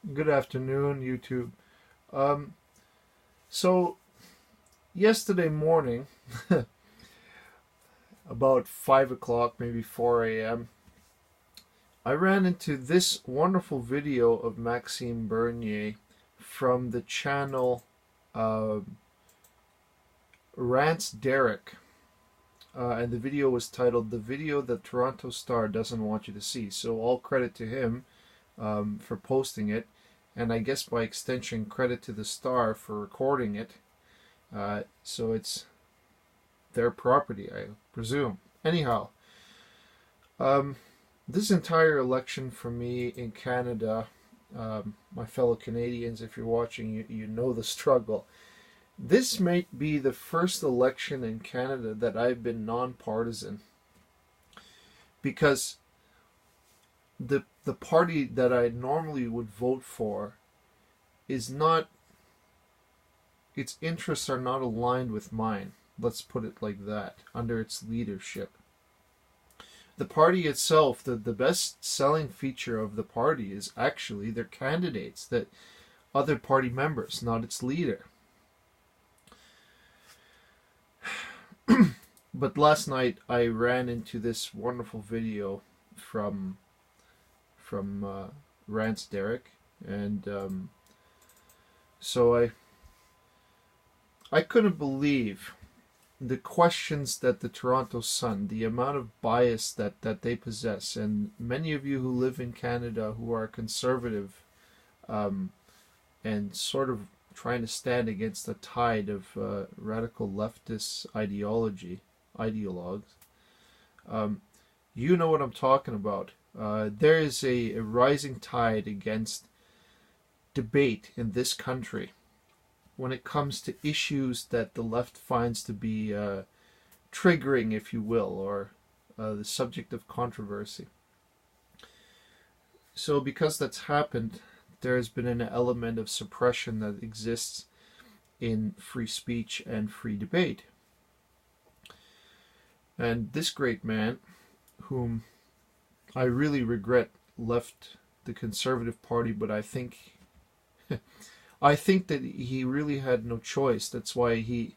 Good afternoon, YouTube. Um, so yesterday morning, about 5 o'clock, maybe 4 a.m., I ran into this wonderful video of Maxime Bernier from the channel uh, Rants Derek. And the video was titled "The Video That Toronto Star Doesn't Want You to See." So all credit to him for posting it, and I guess by extension credit to the Star for recording it. So it's their property, I presume. Anyhow, um, this entire election for me in Canada, my fellow Canadians, if you're watching, you know the struggle. This might be the first election in Canada that I've been nonpartisan because the party that I normally would vote for is not, its interests are not aligned with mine. Let's put it like that, under its leadership. The party itself, the best selling feature of the party is actually their candidates, that other party members, not its leader. But last night I ran into this wonderful video from Rance Derek, and so I couldn't believe the questions that the Toronto Sun, the amount of bias that they possess, and many of you who live in Canada who are conservative, and sort of trying to stand against the tide of radical leftist ideologues, you know what I'm talking about. There is a rising tide against debate in this country when it comes to issues that the left finds to be triggering, if you will, or the subject of controversy. So because that's happened, there has been an element of suppression that exists in free speech and free debate. And this great man, whom I really regret left the Conservative Party, but I think that he really had no choice. That's why he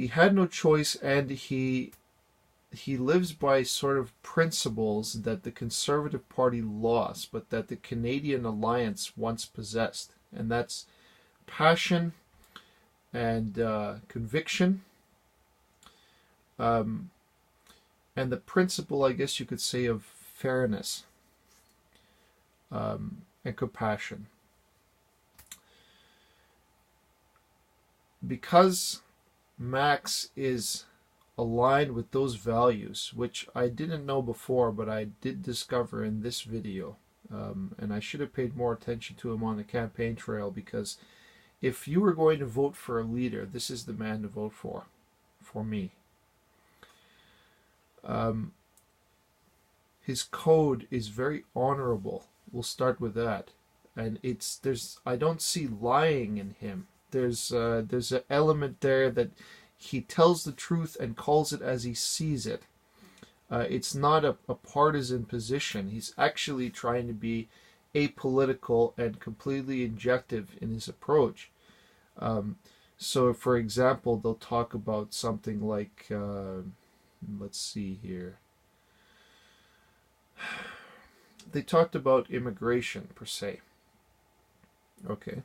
had no choice, and he lives by sort of principles that the Conservative Party lost, but that the Canadian Alliance once possessed, and that's passion and conviction, and the principle, I guess you could say, of fairness and compassion. Because Max is aligned with those values, which I didn't know before, but I did discover in this video, and I should have paid more attention to him on the campaign trail, because if you were going to vote for a leader, this is the man to vote for me. His code is very honorable. We'll start with that, and I don't see lying in him. There's an element there that he tells the truth and calls it as he sees it. It's not a partisan position. He's actually trying to be apolitical and completely objective in his approach. So, for example, they'll talk about something like, let's see here. They talked about immigration, per se. Okay.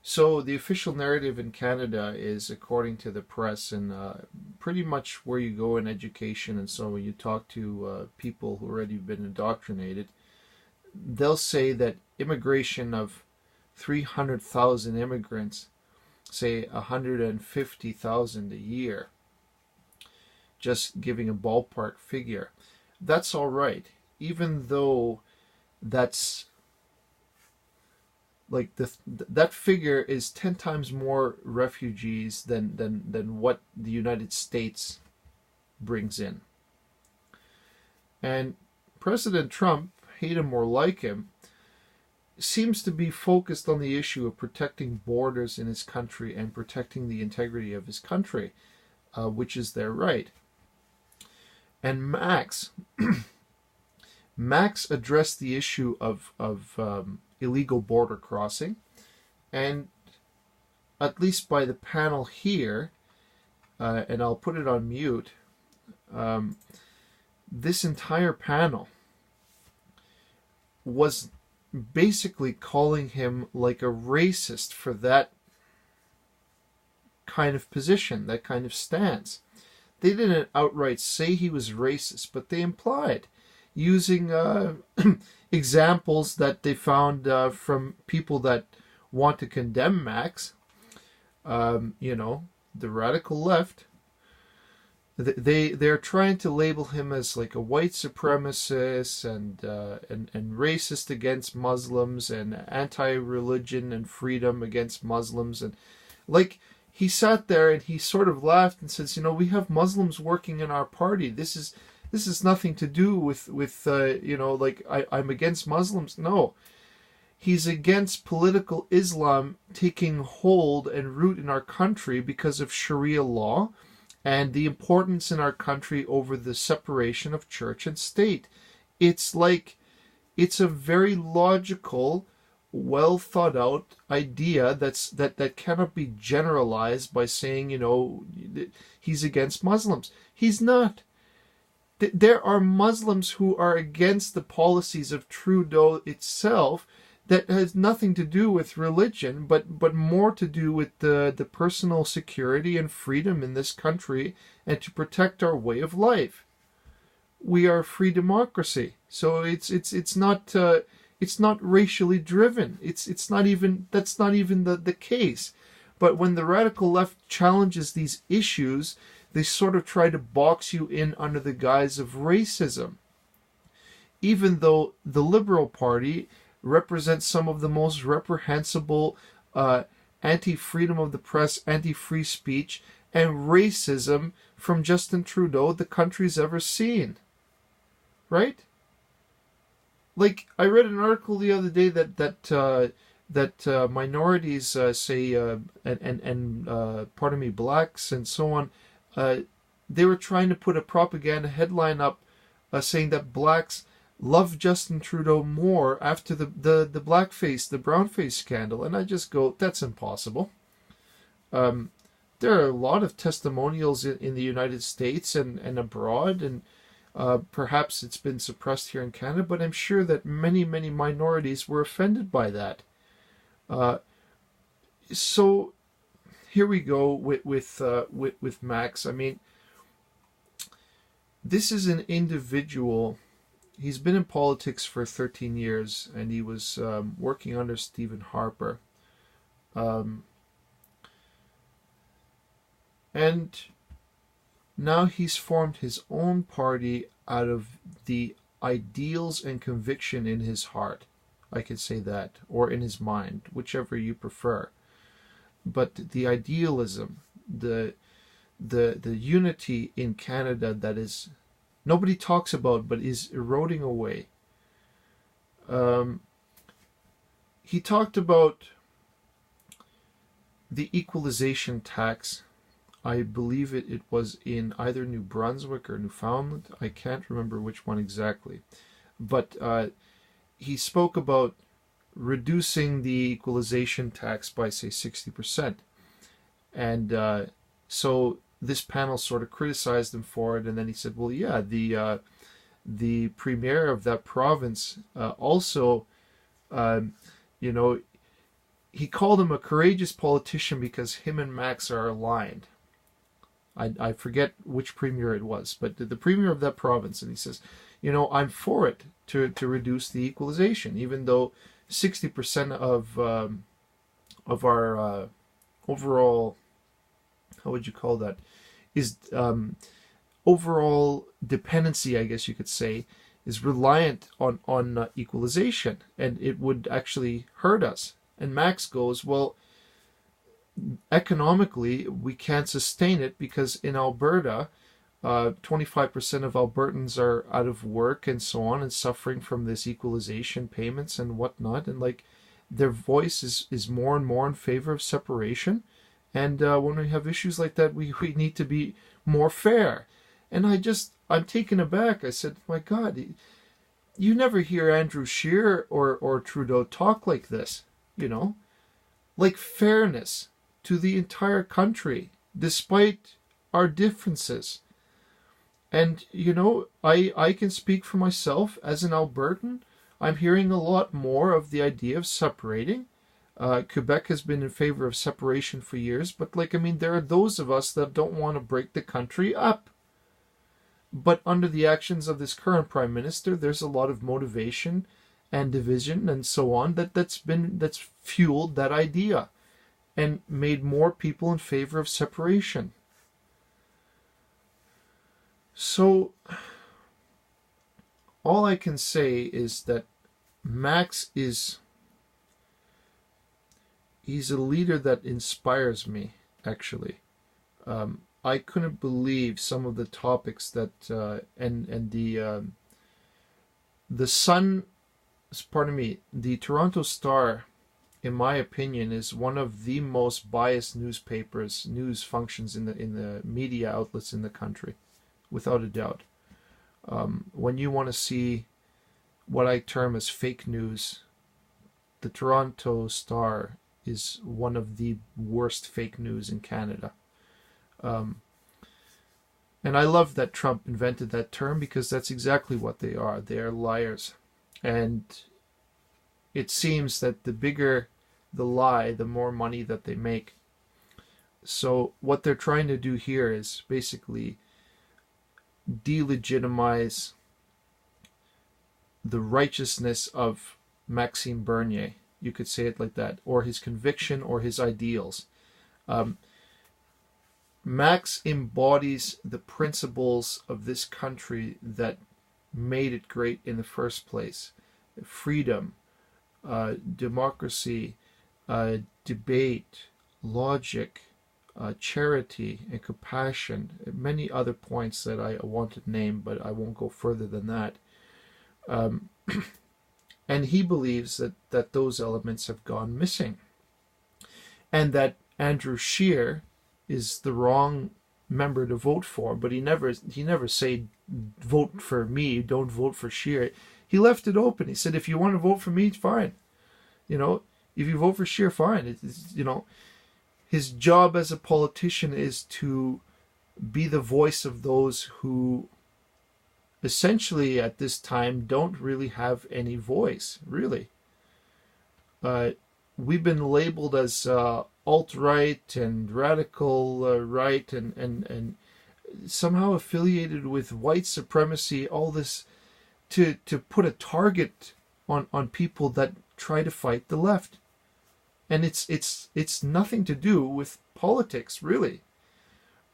So the official narrative in Canada is, according to the press, and pretty much where you go in education, and so when you talk to people who already been indoctrinated, they'll say that immigration of 300,000 immigrants, say 150,000 a year, just giving a ballpark figure, that's all right, even though that's like that figure is 10 times more refugees than what the United States brings in. And President Trump, hate him or like him, seems to be focused on the issue of protecting borders in his country and protecting the integrity of his country, which is their right. And Max Max addressed the issue of illegal border crossing, and at least by the panel here, and I'll put it on mute, this entire panel was basically calling him like a racist for that kind of position, that kind of stance. They didn't outright say he was racist, but they implied, using examples that they found from people that want to condemn Max. The radical left. They're trying to label him as like a white supremacist and racist against Muslims and anti-religion and freedom against Muslims, and like he sat there and he sort of laughed and says, we have Muslims working in our party. This is nothing to do with I'm against Muslims. No, he's against political Islam taking hold and root in our country because of Sharia law and the importance in our country over the separation of church and state. It's a very logical, well thought out idea that cannot be generalized by saying, he's against Muslims. He's not. There are Muslims who are against the policies of Trudeau itself that has nothing to do with religion, but more to do with the personal security and freedom in this country and to protect our way of life. We are a free democracy, so it's not racially driven. That's not even the case. But when the radical left challenges these issues, they sort of try to box you in under the guise of racism, even though the Liberal Party represents some of the most reprehensible anti-freedom of the press, anti-free speech, and racism from Justin Trudeau the country's ever seen. Right? Like, I read an article the other day that minorities blacks and so on, they were trying to put a propaganda headline up saying that blacks love Justin Trudeau more after the blackface, the brownface scandal. And I just go, that's impossible. There are a lot of testimonials in the United States and abroad, and perhaps it's been suppressed here in Canada, but I'm sure that many minorities were offended by that. So here we go with Max. I mean, this is an individual. He's been in politics for 13 years, and he was working under Stephen Harper. And now he's formed his own party out of the ideals and conviction in his heart. I could say that, or in his mind, whichever you prefer. But the idealism, the unity in Canada that is nobody talks about, but is eroding away. He talked about the equalization tax. I believe it was in either New Brunswick or Newfoundland. I can't remember which one exactly. But he spoke about reducing the equalization tax by, say, 60%. And so this panel sort of criticized him for it, and then he said, well, yeah, the premier of that province also, he called him a courageous politician because him and Max are aligned. I forget which premier it was, but the premier of that province, and he says, I'm for it to reduce the equalization, even though 60% of our overall, how would you call that, is overall dependency, I guess you could say, is reliant on equalization, and it would actually hurt us. And Max goes, well, economically, we can't sustain it because in Alberta, 25% of Albertans are out of work and so on and suffering from this equalization payments and whatnot. And like their voice is more and more in favor of separation. And when we have issues like that, we need to be more fair. And I'm taken aback. I said, my God, you never hear Andrew Scheer or Trudeau talk like this, like fairness to the entire country, despite our differences. And, I can speak for myself as an Albertan. I'm hearing a lot more of the idea of separating. Quebec has been in favor of separation for years, but there are those of us that don't want to break the country up. But under the actions of this current Prime Minister, there's a lot of motivation and division and so on that's fueled that idea and made more people in favor of separation. So all I can say is that Max he's a leader that inspires me, actually. I couldn't believe some of the topics that the Sun, the Toronto Star, in my opinion, is one of the most biased news functions in the media outlets in the country, without a doubt. When you want to see what I term as fake news, the Toronto Star is one of the worst fake news in Canada. And I love that Trump invented that term, because that's exactly what they are. They are liars. And it seems that the bigger the lie, the more money that they make. So what they're trying to do here is basically delegitimize the righteousness of Maxime Bernier. You could say it like that, or his conviction, or his ideals. Max embodies the principles of this country that made it great in the first place. Freedom, democracy, debate, logic, charity, and compassion. Many other points that I want to name, but I won't go further than that. And he believes that those elements have gone missing. And that Andrew Scheer is the wrong member to vote for, but he never said vote for me, don't vote for Scheer. He left it open. He said, if you want to vote for me, fine. If you vote for Scheer, fine. His job as a politician is to be the voice of those who essentially at this time don't really have any voice, really. We've been labeled as alt-right and radical right and somehow affiliated with white supremacy, all this to put a target on people that try to fight the left. And it's nothing to do with politics, really.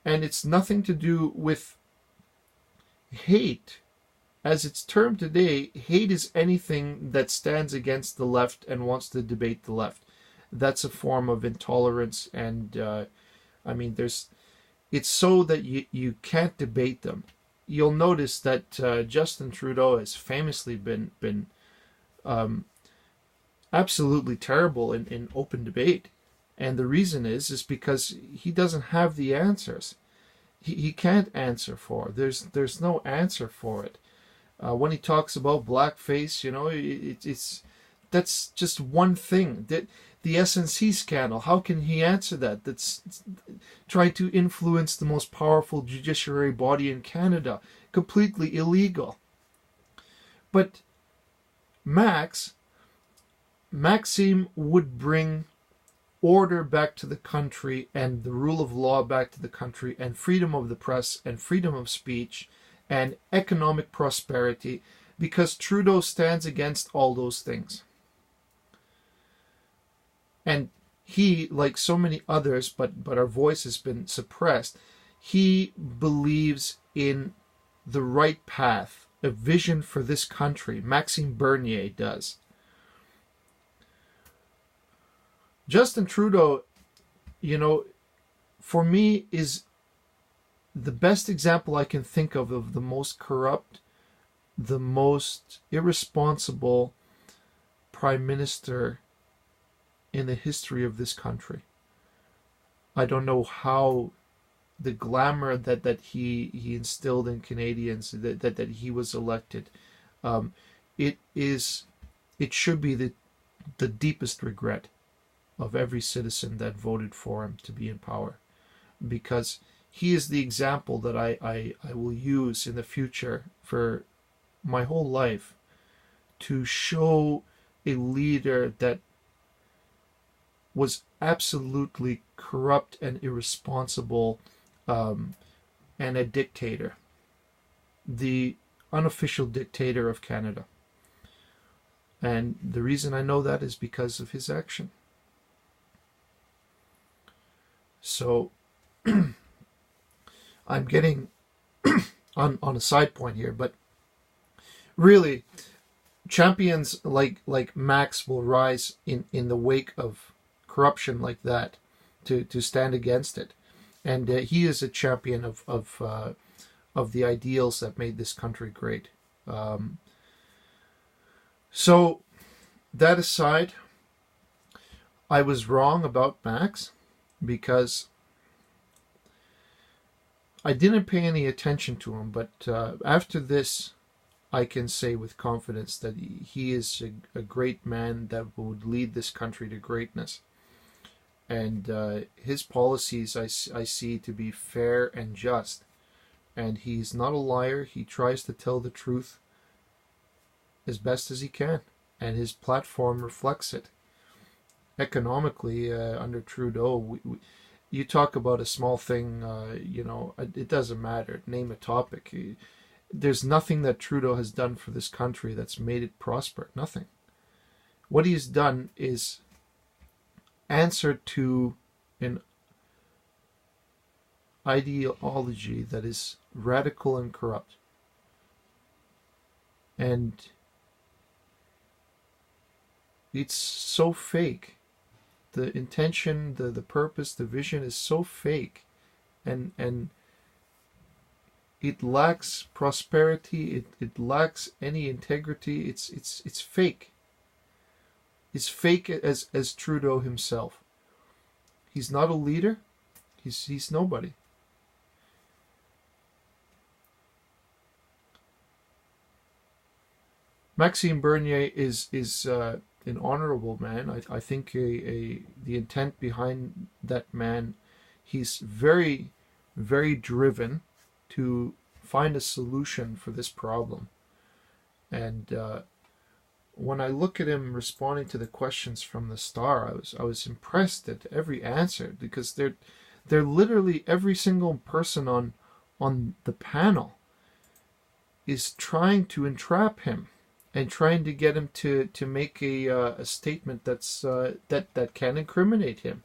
And it's nothing to do with hate. As it's termed today, hate is anything that stands against the left and wants to debate the left. That's a form of intolerance, and it's so that you can't debate them. You'll notice that Justin Trudeau has famously been absolutely terrible in open debate, and the reason is because he doesn't have the answers. He can't answer for it. There's no answer for it. When he talks about blackface, that's just one thing. The SNC scandal, how can he answer that? That's trying to influence the most powerful judiciary body in Canada. Completely illegal. But Maxime would bring order back to the country, and the rule of law back to the country, and freedom of the press, and freedom of speech, and economic prosperity, because Trudeau stands against all those things. And he, like so many others, but our voice has been suppressed, he believes in the right path, a vision for this country. Maxime Bernier does. Justin Trudeau, for me, is the best example I can think of the most corrupt, the most irresponsible prime minister in the history of this country. I don't know how the glamour that he instilled in Canadians, that he was elected. it should be the deepest regret of every citizen that voted for him to be in power, because he is the example that I will use in the future for my whole life, to show a leader that was absolutely corrupt and irresponsible, and a dictator, the unofficial dictator of Canada. And the reason I know that is because of his action. So I'm getting on a side point here, but really, champions like Max will rise in the wake of corruption like that to stand against it, and he is a champion of the ideals that made this country great. So that aside, I was wrong about Max, because I didn't pay any attention to him, but after this, I can say with confidence that he is a great man that would lead this country to greatness. And his policies I see to be fair and just. And he's not a liar. He tries to tell the truth as best as he can. And his platform reflects it. Economically, under Trudeau, you talk about a small thing, it doesn't matter. Name a topic. There's nothing that Trudeau has done for this country that's made it prosper. Nothing. What he's done is answered to an ideology that is radical and corrupt. And it's so fake. The intention, the purpose, the vision is so fake, and it lacks prosperity. It lacks any integrity. It's fake. It's fake as Trudeau himself. He's not a leader. He's nobody. Maxime Bernier is an honorable man. I think the intent behind that man, he's very, very driven to find a solution for this problem. And when I look at him responding to the questions from the Star, I was impressed at every answer, because they're literally every single person on the panel is trying to entrap him and trying to get him to make a statement that can incriminate him,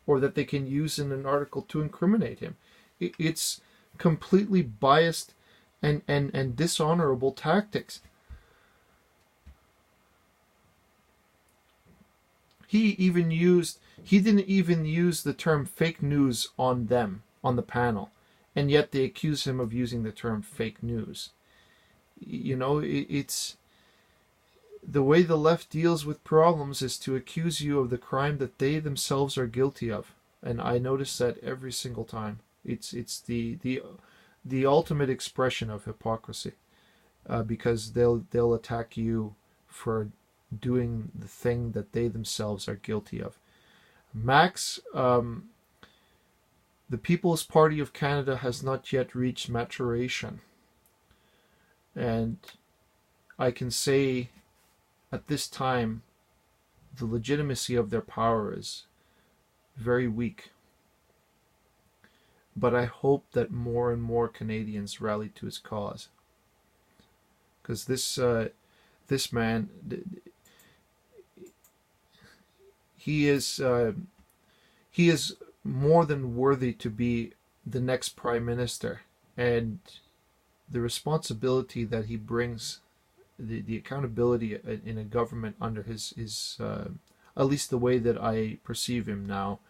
or that they can use in an article to incriminate him. It's completely biased and dishonorable tactics. He didn't even use the term fake news on them, on the panel, and yet they accuse him of using the term fake news. It's the way the left deals with problems is to accuse you of the crime that they themselves are guilty of. And I notice that every single time. It's the ultimate expression of hypocrisy, because they'll attack you for doing the thing that they themselves are guilty of. Max, the People's Party of Canada has not yet reached maturation. And I can say at this time, the legitimacy of their power is very weak. But I hope that more and more Canadians rally to his cause. Because this man, he is more than worthy to be the next Prime Minister. And the responsibility that he brings, the accountability in a government under his at least the way that I perceive him now,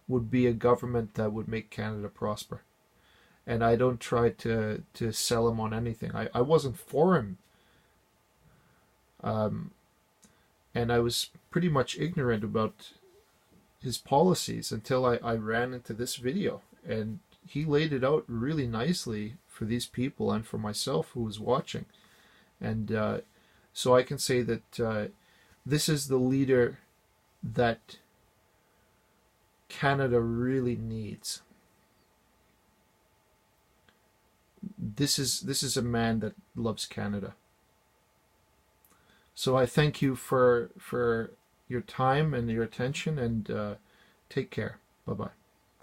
would be a government that would make Canada prosper. And I don't try to sell him on anything. I wasn't for him. And I was pretty much ignorant about his policies until I ran into this video. And he laid it out really nicely for these people and for myself who was watching. And So I can say that this is the leader that Canada really needs. This is a man that loves Canada. So I thank you for your time and your attention, and take care. Bye-bye.